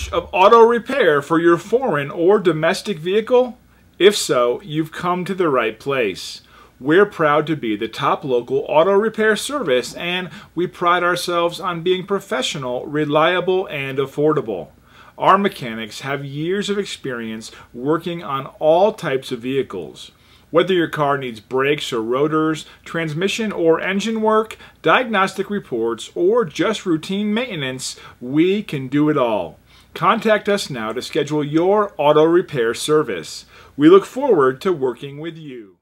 search of auto repair for your foreign or domestic vehicle? If so, you've come to the right place. We're proud to be the top local auto repair service, and we pride ourselves on being professional, reliable, and affordable. Our mechanics have years of experience working on all types of vehicles. Whether your car needs brakes or rotors, transmission or engine work, diagnostic reports, or just routine maintenance, we can do it all. Contact us now to schedule your auto repair service. We look forward to working with you.